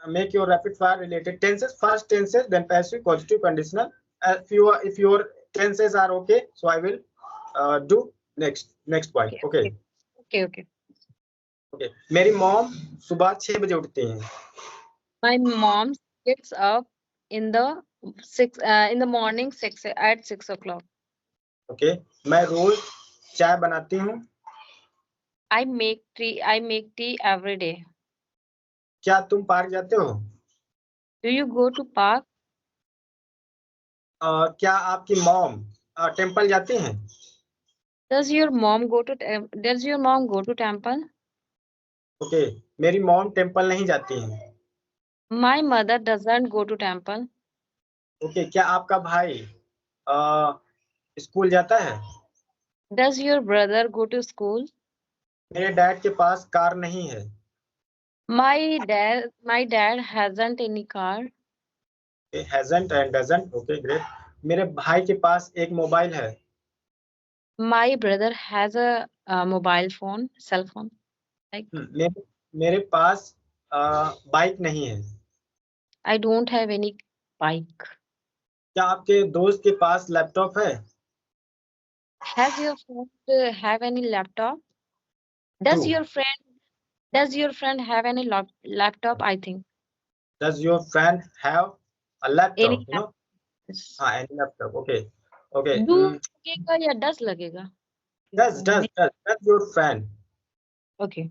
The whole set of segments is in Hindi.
make your rapid fire related tenses. First tenses, then passive, causative, conditional. If your tenses are okay, so I will do next point. Okay. मेरी मॉम सुबह 6 बजे उठती हैं. My mom gets up in the morning at 6 o'clock. Okay. मैं रोज चाय बनाती हूँ. I make tea every day. क्या तुम पार्क जाते हो? Do you go to park? क्या आपकी मॉम टेम्पल जाती हैं? Does your mom go to temple? Okay. मेरी मॉम टेम्पल नहीं जाती हैं. My mother doesn't go to temple. Okay. क्या आपका भाई स्कूल जाता है? Does your brother go to school? मेरे डैड के पास कार नहीं है. My dad hasn't any car. Okay, hasn't and doesn't. Okay, great. मेरे भाई के पास एक मोबाइल है. My brother has a mobile phone, cell phone. Like मेरे पास बाइक नहीं है. I don't have any bike. क्या आपके दोस्त के पास लैपटॉप है? Has your friend have any laptop? Does True. your friend have any laptop? I think. Does your friend have a laptop? Any You know? Any laptop. Okay. Okay. do लगेगा या does लगेगा? Does your friend? Okay.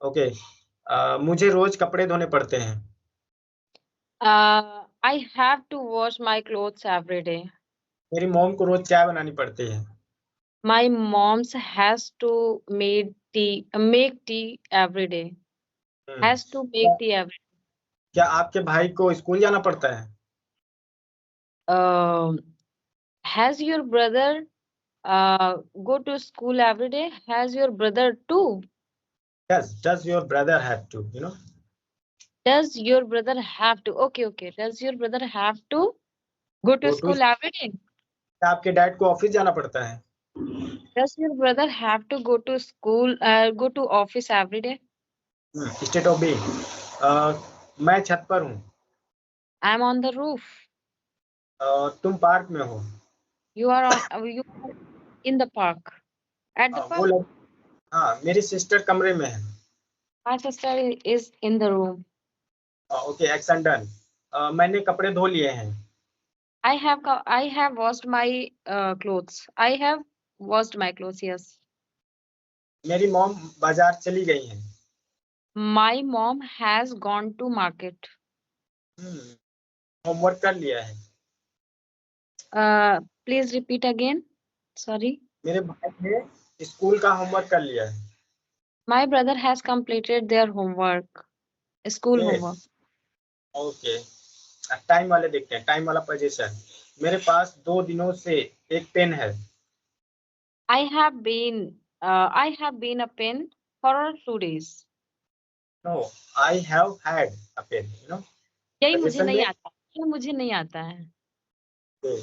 Okay. मुझे रोज कपड़े धोने पड़ते हैं. I have to wash my clothes every day. मेरी मॉम को रोज चाय बनानी पड़ती है. My mom's has to make tea every day. Has to make tea every day. क्या आपके भाई को स्कूल जाना पड़ता है? Has your brother go to school every day? Has your brother too? Yes. Does your brother have to? You know? Does your brother have to? Okay. Does your brother have to go to school every day? क्या आपके डैड को ऑफिस जाना पड़ता है? Does your brother have to go to school, go to office every day? State of being. मैं छत पर हूँ. I'm on the roof. तुम पार्क में हो. You are in the park. At the park. हाँ, मेरी सिस्टर कमरे में है. My sister is in the room. Okay, action done. मैंने कपड़े धो लिए हैं. I have washed my clothes. I have washed my clothes. Yes. मेरी मॉम बाजार चली गई हैं. My mom has gone to market. Homework कर लिया है. Please repeat again. Sorry. मेरे भाई ने स्कूल का होमवर्क कर लिया है. My brother has completed their homework. School homework. Okay. Time वाले देखते हैं. टाइम वाला पोजीशन. मेरे पास 2 दिनों से एक पेन है. I have been a pen for 2 days. No, I have had a pen. You know? यही मुझे नहीं आता. ये मुझे नहीं आता है.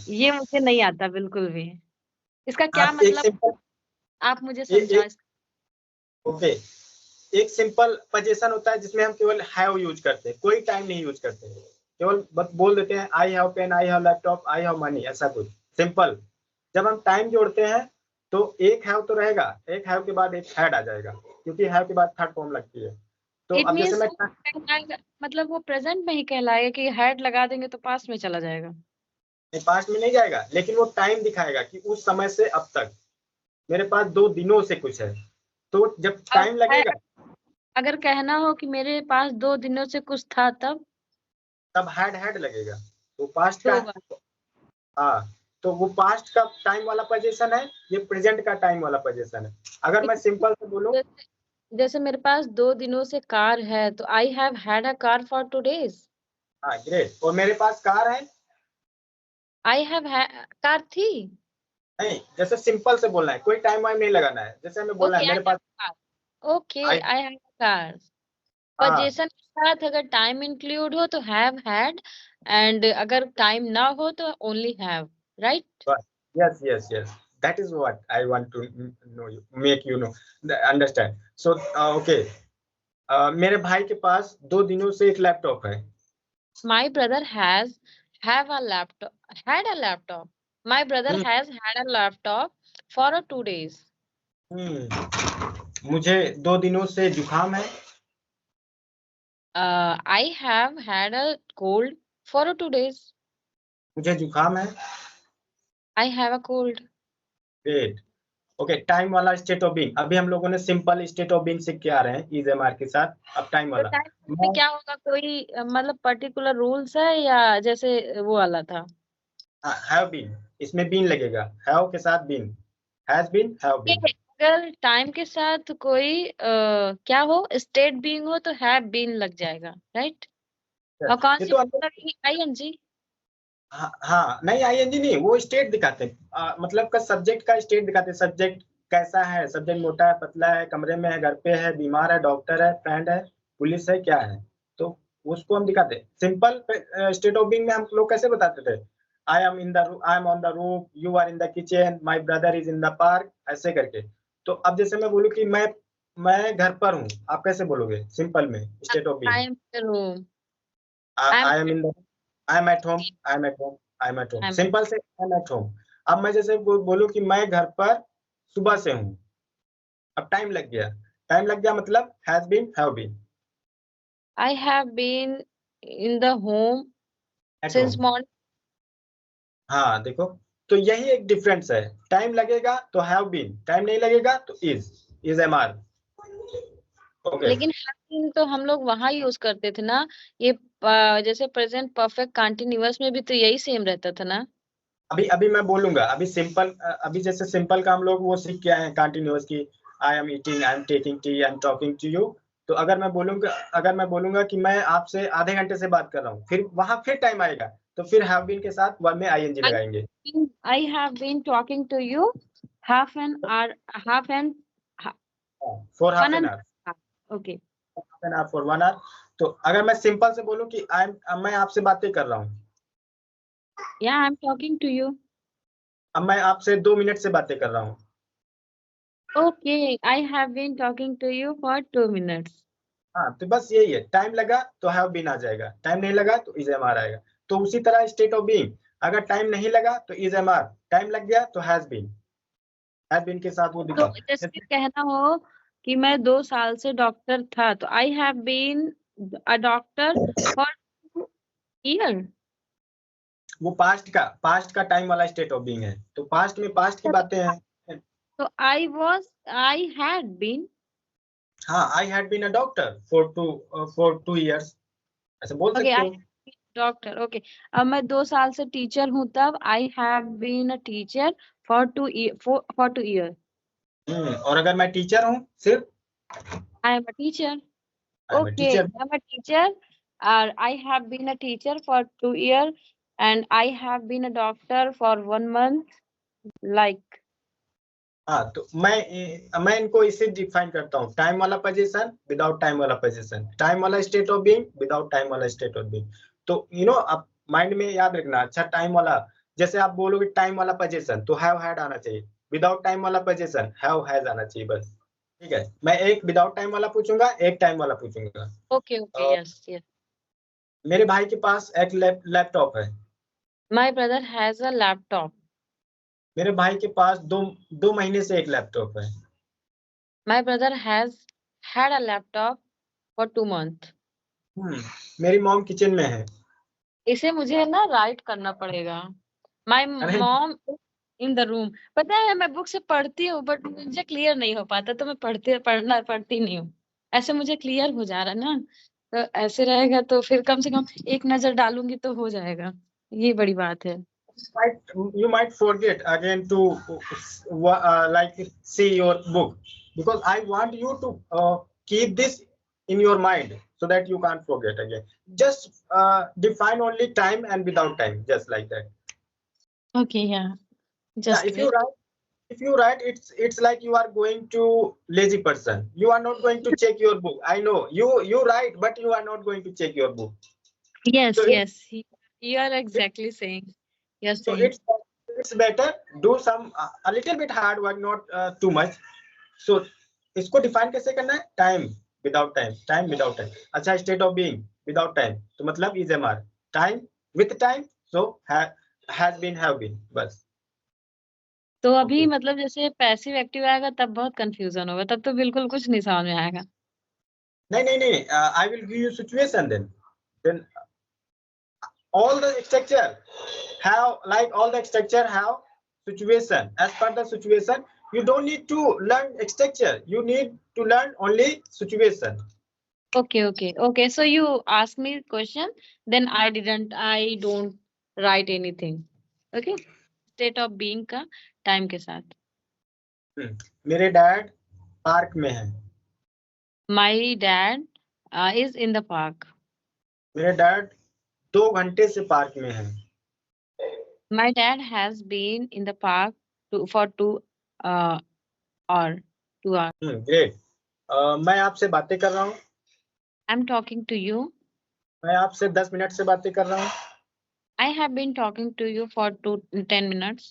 ये मुझे नहीं आता बिल्कुल भी. इसका क्या मतलब? आप मुझे समझा. ओके. एक सिंपल पोजीशन होता है जिसमें हम केवल हैव यूज करते हैं. कोई टाइम नहीं यूज करते हैं. केवल बस बोल देते हैं I have pen, I have laptop, I have money, ऐसा कुछ सिंपल. जब हम टाइम जोड़ते हैं तो एक हैव तो रहेगा. एक हैव के बाद एक हैड आ जाएगा क्योंकि हैव के बाद थर्ड फॉर्म लगती है. तो अब जैसे मैं मतलब वो प्रेजेंट में ही कहलाएगा कि हैड लगा देंगे तो पास्ट में चला जाएगा. पास्ट में नहीं जाएगा लेकिन वो टाइम दिखाएगा कि उस समय से अब तक मेरे पास 2 दिनों से कुछ है. तो जब टाइम लगेगा, अगर कहना हो कि मेरे पास 2 दिनों से कुछ था तब हैड लगेगा. तो पास्ट का तो वो पास्ट का टाइम वाला पोजीशन है. ये प्रेजेंट का टाइम वाला पोजीशन है. अगर मैं सिंपल से बोलूं जैसे मेरे पास 2 दिनों से कार है तो I have had a car for 2 days. Great. और मेरे पास कार है. आई हैव कार थी. नहीं, जैसे सिंपल से बोलना है. कोई टाइम वाइम नहीं लगाना है. जैसे हमें बोलना है मेरे पास. Okay, I have car. Position के साथ अगर टाइम इंक्लूड हो तो हैव हैड, एंड अगर टाइम ना हो तो only have. Right? Yes. That is what I want to know you, make you know, understand. So okay, मेरे भाई के पास 2 दिनों से एक लैपटॉप है। My brother has have a laptop had a laptop. My brother hmm, has had a laptop for 2 days. मुझे 2 दिनों से जुकाम है। I have had a cold for 2 days. मुझे जुकाम है। I have a cold. Great. Okay, time वाला स्टेट ऑफ बीइंग, अभी हम लोगों ने सिंपल स्टेट ऑफ बीइंग सीख के आ रहे हैं इज एम आर के साथ। अब टाइम तो वाला टाइम में मैं क्या होगा, कोई मतलब पर्टिकुलर रूल्स है या जैसे वो वाला था? हैव बीन, इसमें बीन लगेगा, हैव के साथ बीन, हैज बीन, हैव ये बीन। अगर टाइम के साथ कोई क्या हो, स्टेट बीइंग हो तो हैव बीन लग जाएगा, राइट? और कौन ये सी तो हम लोग, आईएनजी? हाँ नहीं आईएनजी नहीं, वो स्टेट दिखाते हैं, मतलब का सब्जेक्ट का स्टेट दिखाते हैं। सब्जेक्ट कैसा है, सब्जेक्ट मोटा है, पतला है, कमरे में है, घर पे है, बीमार है, डॉक्टर है, फ्रेंड है, पुलिस है, क्या है, तो उसको हम दिखाते हैं। सिंपल स्टेट ऑफ बीइंग में हम लोग कैसे बताते थे, I am on the roof, you are in the kitchen, my brother is in the park, ऐसे करके। तो अब जैसे मैं बोलूँ कि मैं घर पर हूँ, आप कैसे बोलोगे सिंपल में state of being? I am in room. I am I am in the, I am at home, I am at home, I am at home, simple से आई एम एट होम। अब मैं जैसे बोलूं कि मैं घर पर सुबह से हूँ, अब टाइम लग गया, टाइम लग गया मतलब has been, have been, I have been in the home at since home. Morning. हाँ देखो, तो यही एक डिफरेंस है, टाइम लगेगा तो हैव बीन, टाइम नहीं लगेगा तो इज एम आर। ओके, लेकिन हैव बीन तो हम लोग वहां यूज करते थे ना, ये जैसे प्रेजेंट परफेक्ट कंटिन्यूअस में भी तो यही सेम रहता था ना। अभी अभी मैं बोलूंगा, अभी सिंपल, अभी जैसे सिंपल का हम लोग वो सीख के आए हैं कंटिन्यूअस की, I am eating, I am taking tea, I am talking to you. तो अगर मैं बोलूंगा कि मैं आपसे आधे घंटे से बात कर रहा हूँ, फिर वहां फिर टाइम आएगा, तो फिर हैव बीन के साथ वर्ब में आईएनजी लगाएंगे। I have been talking to you half an hour, half an for half one an and hour, okay. Half an hour, for 1 hour. तो अगर मैं सिंपल से बोलूं कि मैं आपसे बातें कर रहा हूँ, या I am talking to you. अब मैं आपसे 2 मिनट से बातें कर रहा हूँ। Okay, I have been talking to you for 2 minutes. हाँ, तो बस यही है, टाइम लगा तो हैव बीन आ जाएगा, टाइम नहीं लगा तो इज एम आर आएगा। तो उसी तरह स्टेट ऑफ बीइंग, अगर टाइम नहीं लगा तो इज एम आर, टाइम लग गया तो हैज बीन के साथ वो तो दिखाओ। जैसे कहना हो कि मैं 2 साल से डॉक्टर था, तो I have been a doctor for 2 year. वो पास्ट का टाइम वाला स्टेट ऑफ बीइंग है, तो पास्ट में पास्ट की बातें हैं। तो आई हैड बीन। हाँ, I had been a doctor for 2 years, ऐसे बोल ओके, सकते आई हो। डॉक्टर। ओके, अब मैं 2 साल से टीचर हूँ, तब I have been a teacher for 2 year. और अगर मैं टीचर हूँ सिर्फ, I am a teacher. I am a Okay, teacher. I'm a teacher. I have been a teacher for 2 years, and I have been a doctor for 1 month. Like, हाँ, तो मैं इनको इसे डिफाइन करता हूँ, टाइम वाला पोजीशन, विदाउट टाइम वाला पोजीशन, टाइम वाला state of being, without time वाला स्टेट ऑफ बीइंग। तो आप माइंड में याद रखना, अच्छा टाइम वाला, जैसे आप बोलोगे टाइम वाला पोजीशन तो हैव हैड आना चाहिए, विदाउट टाइम वाला पोजीशन हैव हैज आना चाहिए, बस। ठीक है, मैं एक विदाउट टाइम वाला पूछूंगा, एक टाइम वाला पूछूंगा। okay, और yes, yes. मेरे भाई के पास एक लैपटॉप है। My brother has a laptop. मेरे भाई के पास दो महीने से एक लैपटॉप है। My brother has had a laptop for 2 months. मेरी मॉम किचन में है। इसे मुझे ना राइट करना पड़ेगा। My अरे mom in the room. पता है, मैं बुक से पढ़ती हूँ बट मुझे क्लियर नहीं हो पाता, तो मैं पढ़ती नहीं हूँ। ऐसे मुझे क्लियर हो जा रहा ना, तो ऐसे रहेगा तो फिर कम से कम एक नजर डालूंगी तो हो जाएगा। ये बड़ी बात है। you might forget again to like see your book, because I want you to keep this in your mind so that you can't forget again. Just define only time and without time, just like that. Okay, yeah. Yeah, Just wait. if you write, it's like you are going to lazy person, you are not going to check your book. I know you write, but you are not going to check your book. Yes, So yes. You are exactly saying. You're so saying. it's better do some a little bit hard work, not too much. So इसको डिफाइन कैसे करना है, time without time, time without time. अच्छा, state of being without time तो मतलब is am are, time with time so has been, have been, बस। तो अभी Okay. मतलब जैसे पैसिव एक्टिव आएगा तब बहुत कंफ्यूजन होगा, तब तो बिल्कुल कुछ नहीं समझ में आएगा। नहीं, I will give you situation, then all the structure have, like all the structure have situation. As per the situation, you don't need to learn structure, you need to learn only situation. Okay. So you ask me question, then I don't write anything. Okay. State of being का टाइम के साथ। मेरे डैड पार्क में है। My dad is in the park. मेरे डैड 2 घंटे से पार्क में है। My dad has been in the park for 2 hours. Great. मैं आपसे बातें कर रहा हूँ। I'm talking to you. मैं आपसे 10 मिनट से बातें कर रहा हूँ। I have been talking to you for 10 minutes.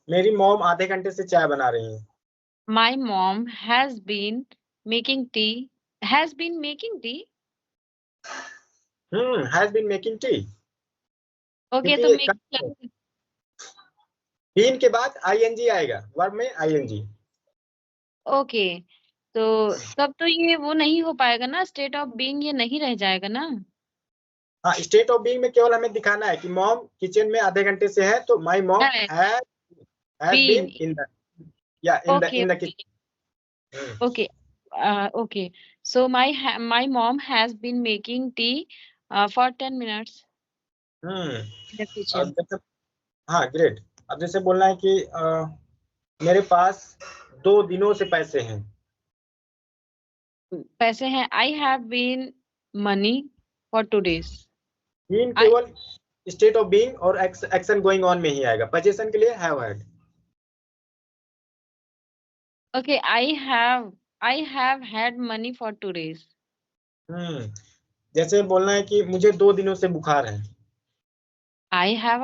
मेरी मॉम आधे घंटे से चाय बना रही है। My mom has been making tea. Has been making tea? Has been making tea. Okay, तो make बीन के बाद आईएनजी आएगा, वर्ब में आईएनजी। ओके, तो तब तो ये वो नहीं हो पाएगा ना, स्टेट ऑफ बीइंग ये नहीं रह जाएगा ना। हाँ, स्टेट ऑफ बीइंग में केवल हमें दिखाना है कि मॉम किचन में आधे घंटे से है, तो my mom has been in the, या in the kitchen. Okay, so my mom has been making tea for 10 minutes in the kitchen. हाँ, ग्रेट। अब जैसे बोलना है कि मेरे पास 2 दिनों से पैसे हैं। पैसे हैं, I have been money for 2 days। Been केवल स्टेट ऑफ बीइंग और एक्शन गोइंग ऑन में ही आएगा। पोजीशन के लिए have had. Okay, I have had money for 2 days। जैसे बोलना है कि मुझे 2 दिनों से बुखार है। I have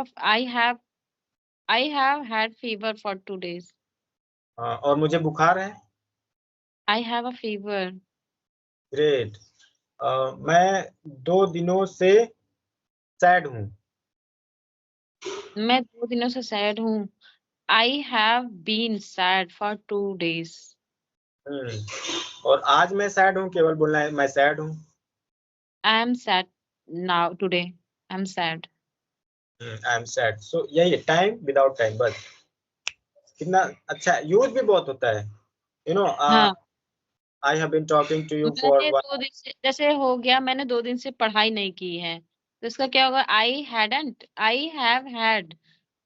had fever for 2 days। और मुझे बुखार है। I have a fever। Great. मैं 2 दिनों से सैड हूँ। मैं 2 दिनों से सैड हूँ। I have been sad for 2 days। और आज मैं सैड हूँ, केवल बोलना है मैं सैड हूँ। I am sad now today। I am sad। I am sad. So यही टाइम विदाउट टाइम, बस। कितना अच्छा, यूज भी बहुत होता है, यू नो। हाँ, I have been talking to you for मैंने 2 दिन से जैसे हो गया, मैंने 2 दिन से पढ़ाई नहीं की है, तो इसका क्या होगा? I have had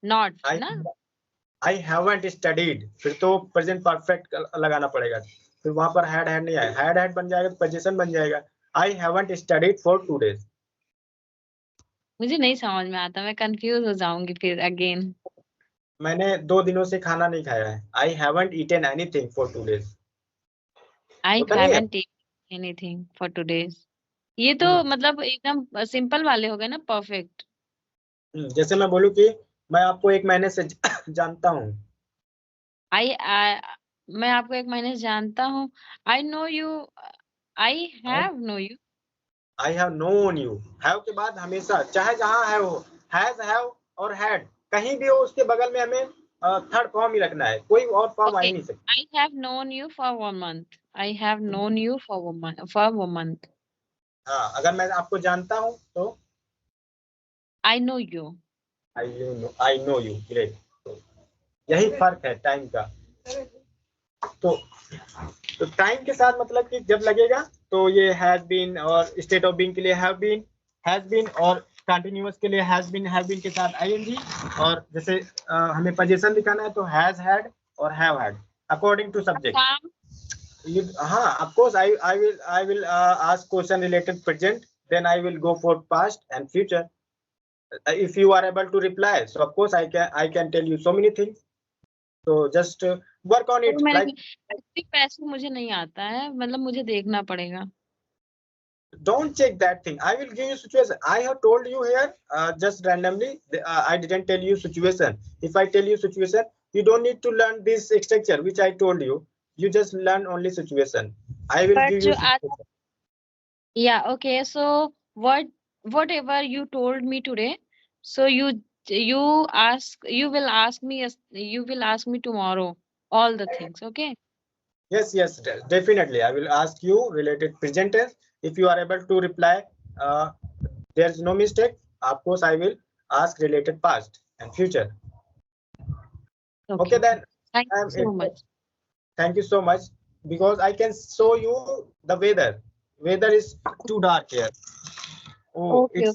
not ना। आई हैवंट स्टडीड, फिर तो प्रेजेंट परफेक्ट लगाना पड़ेगा, फिर वहां पर हैड नहीं आएगा। हैड बन जाएगा तो पोजीशन बन जाएगा। I haven't studied for 2 days। मुझे नहीं समझ में आता, मैं कंफ्यूज हो जाऊंगी फिर अगेन। मैंने 2 दिनों से खाना नहीं खाया है। I haven't eaten anything for 2 days। I होता नहीं है? haven't eaten anything for 2 days। ये तो मतलब एकदम सिंपल वाले हो गए ना, परफेक्ट। जैसे मैं बोलूं कि मैं आपको 1 महीने से जानता हूँ। मैं आपको 1 महीने से जानता हूँ। I know you। I have know you। I have known you. Have के बाद हमेशा चाहे जहां है वो हैज, हैव और हैड कहीं भी हो, उसके बगल में हमें थर्ड फॉर्म ही रखना है, कोई और फॉर्म आ ही Okay, नहीं सकता। I have known you for 1 month। I have known you for 1 month। हाँ, अगर मैं आपको जानता हूँ तो I know you। I know you. Great. तो यही फर्क है टाइम का। तो टाइम के साथ मतलब कि जब लगेगा तो ये हैज बीन, और स्टेट ऑफ बीइंग के लिए हैव बीन, हैज बीन, और कंटिन्यूअस के लिए हैज बीन के साथ आईएनजी, और जैसे हमें पोजीशन दिखाना है तो हैज हैड और have had according to subject. हाँ, of course I will ask question related present, then I will go for past and future. if you are able to reply, so of course I can tell you so many things, so just work on it, like पैसे मुझे नहीं आता है, मतलब मुझे देखना पड़ेगा। don't check that thing. I will give you situation. I have told you here just randomly. I didn't tell you situation. If I tell you situation, you don't need to learn this structure which I told you. You just learn only situation. I will But give you जो आज yeah, okay, so whatever you told me today, so you will ask me tomorrow all the things, okay? Yes, definitely. I will ask you related present tense. If you are able to reply, there's no mistake. Of course, I will ask related past and future. Okay, then. Thank you so much. Thank you so much, because I can show you the weather. Weather is too dark here. Oh, Okay, it's